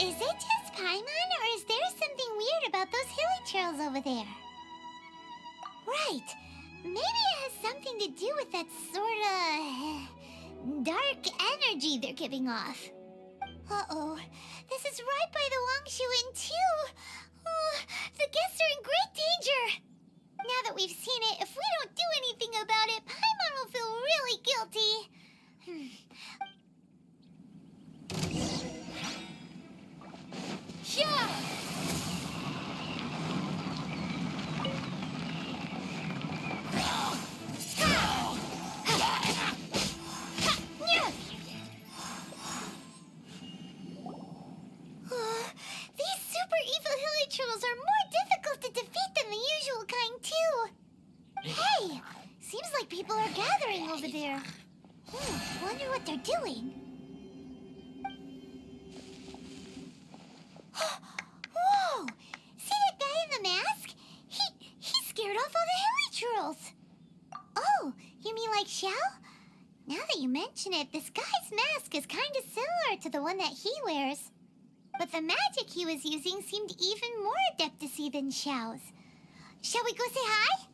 Is it just Paimon, or is there something weird about those hilly trails over there? Right. Maybe it has something to do with that sorta dark energy they're giving off. Uh-oh. This is right by the Wangshu Inn, too. Oh, the guests are in great danger. Now that we've seen it, if we don't do anything about it, Paimon will feel really guilty. Yeah! These super evil hilly trolls are more difficult to defeat than the usual kind, too. Hey! Seems like people are gathering over there. Wonder what they're doing. Whoa! See that guy in the mask? He scared off all the hilly trolls. Oh, you mean like Xiao? Now that you mention it, this guy's mask is kind of similar to the one that he wears. But the magic he was using seemed even more adeptus-y than Xiao's. Shall we go say hi?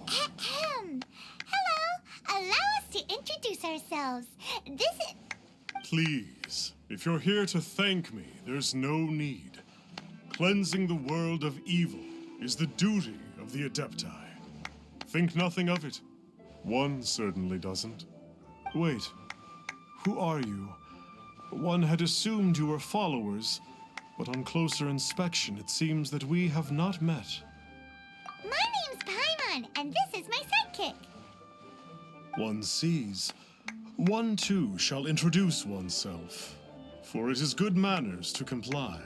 Ahem. Hello. Allow us to introduce ourselves. This is... Please, if you're here to thank me, there's no need. Cleansing the world of evil is the duty of the Adepti. Think nothing of it. One certainly doesn't. Wait, who are you? One had assumed you were followers, but on closer inspection it seems that we have not met. My name's Paimon, and this is my sidekick. One sees. One too shall introduce oneself, for it is good manners to comply.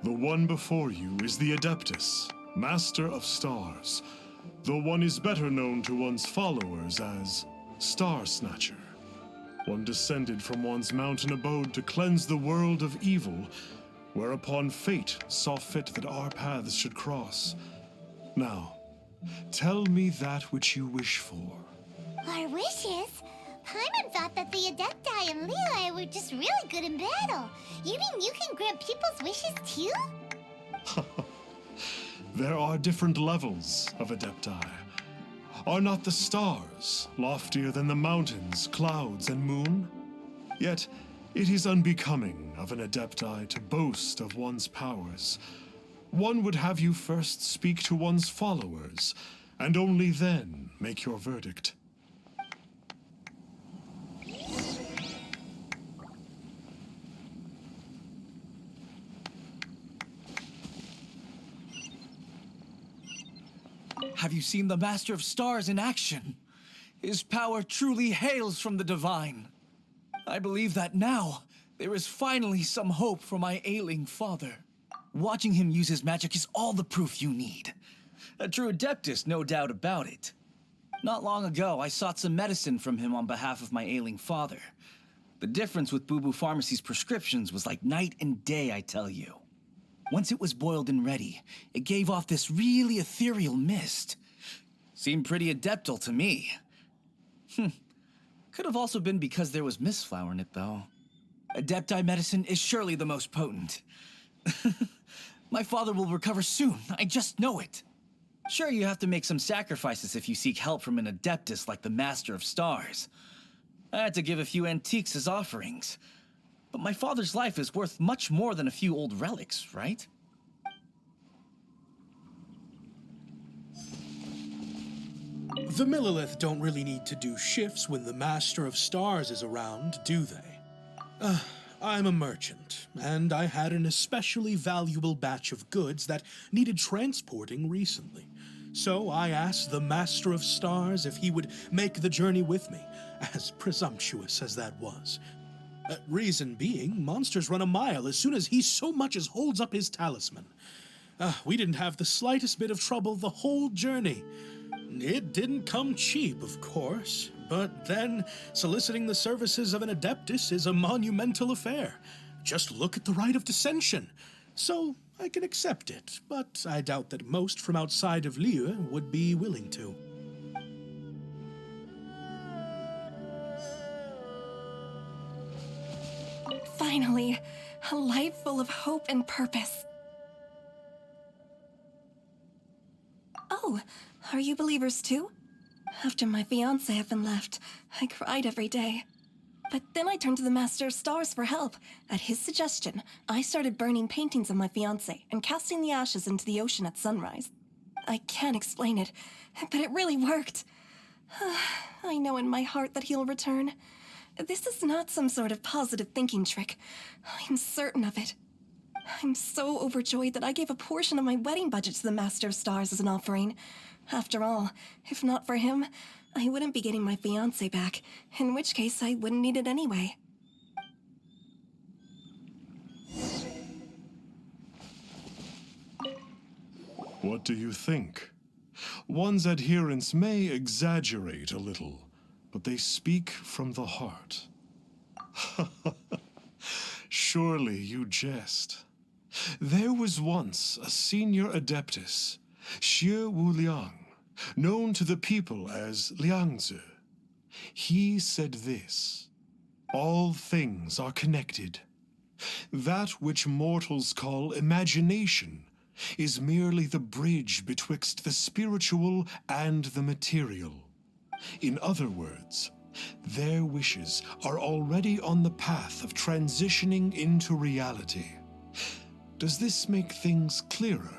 The one before you is the Adeptus, Master of Stars, though one is better known to one's followers as Star Snatcher. One descended from one's mountain abode to cleanse the world of evil, whereupon fate saw fit that our paths should cross. Now, tell me that which you wish for. Our wishes? Paimon thought that the Adepti and Leela were just really good in battle. You mean you can grant people's wishes too? There are different levels of Adepti. Are not the stars loftier than the mountains, clouds, and moon? Yet, it is unbecoming of an Adepti to boast of one's powers. One would have you first speak to one's followers, and only then make your verdict. Have you seen the Master of Stars in action? His power truly hails from the divine. I believe that now, there is finally some hope for my ailing father. Watching him use his magic is all the proof you need. A true Adeptus, no doubt about it. Not long ago, I sought some medicine from him on behalf of my ailing father. The difference with Boo Boo Pharmacy's prescriptions was like night and day, I tell you. Once it was boiled and ready, it gave off this really ethereal mist. Seemed pretty adeptal to me. Could have also been because there was mistflower in it, though. Adepti medicine is surely the most potent. My father will recover soon, I just know it. Sure, you have to make some sacrifices if you seek help from an adeptus like the Master of Stars. I had to give a few antiques as offerings. But my father's life is worth much more than a few old relics, right? The Millilith don't really need to do shifts when the Master of Stars is around, do they? I'm a merchant, and I had an especially valuable batch of goods that needed transporting recently. So I asked the Master of Stars if he would make the journey with me, as presumptuous as that was. Reason being, monsters run a mile as soon as he so much as holds up his talisman. We didn't have the slightest bit of trouble the whole journey. It didn't come cheap, of course, but then soliciting the services of an adeptus is a monumental affair. Just look at the rite of dissension. So I can accept it, but I doubt that most from outside of Liyue would be willing to. Finally, a life full of hope and purpose. Oh, are you believers too? After my fiancé had been left, I cried every day. But then I turned to the Master of Stars for help. At his suggestion, I started burning paintings of my fiancé and casting the ashes into the ocean at sunrise. I can't explain it, but it really worked. I know in my heart that he'll return. This is not some sort of positive thinking trick. I'm certain of it. I'm so overjoyed that I gave a portion of my wedding budget to the Master of Stars as an offering. After all, if not for him, I wouldn't be getting my fiancé back, in which case I wouldn't need it anyway. What do you think? One's adherents may exaggerate a little, but they speak from the heart. Surely you jest. There was once a senior adeptus, Xie Wuliang, known to the people as Liangzi. He said this: all things are connected. That which mortals call imagination is merely the bridge betwixt the spiritual and the material. In other words, their wishes are already on the path of transitioning into reality. Does this make things clearer?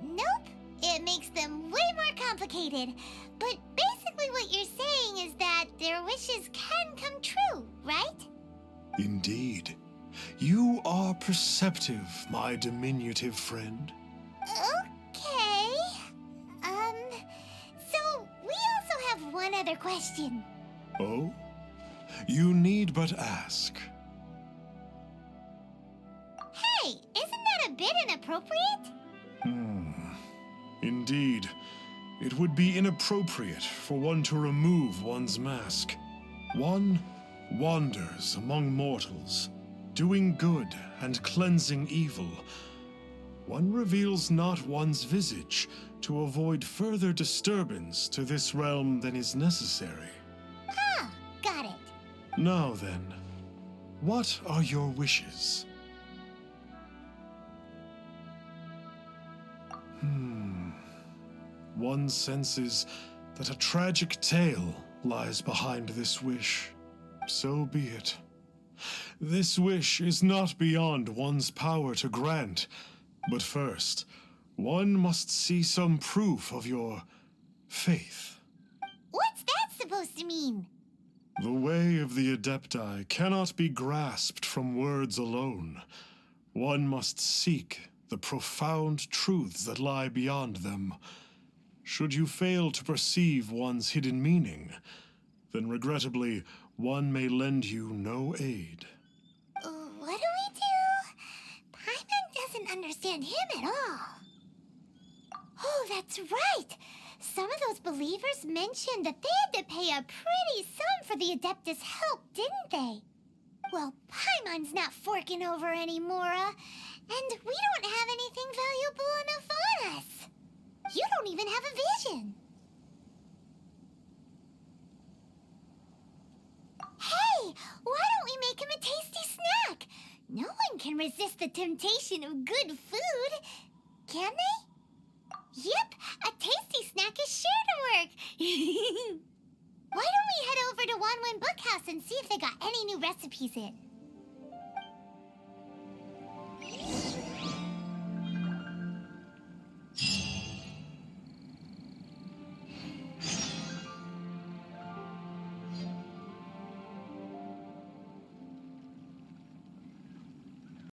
Nope. It makes them way more complicated. But basically what you're saying is that their wishes can come true, right? Indeed. You are perceptive, my diminutive friend. Okay. So we also have one other question. Oh? You need but ask. Hey, isn't that a bit inappropriate? Indeed. It would be inappropriate for one to remove one's mask. One wanders among mortals, doing good and cleansing evil. One reveals not one's visage to avoid further disturbance to this realm than is necessary. Ah, got it. Now then, what are your wishes? One senses that a tragic tale lies behind this wish. So be it. This wish is not beyond one's power to grant, but first, one must see some proof of your faith. What's that supposed to mean? The way of the Adepti cannot be grasped from words alone. One must seek the profound truths that lie beyond them. Should you fail to perceive one's hidden meaning, then regrettably, one may lend you no aid. What do we do? Paimon doesn't understand him at all. Oh, that's right. Some of those believers mentioned that they had to pay a pretty sum for the Adeptus' help, didn't they? Well, Paimon's not forking over anymore, and we don't have anything valuable enough on us. You don't even have a vision. Hey, why don't we make him a tasty snack? No one can resist the temptation of good food. Can they? Yep, a tasty snack is sure to work. Why don't we head over to Wanwen Bookhouse and see if they got any new recipes in?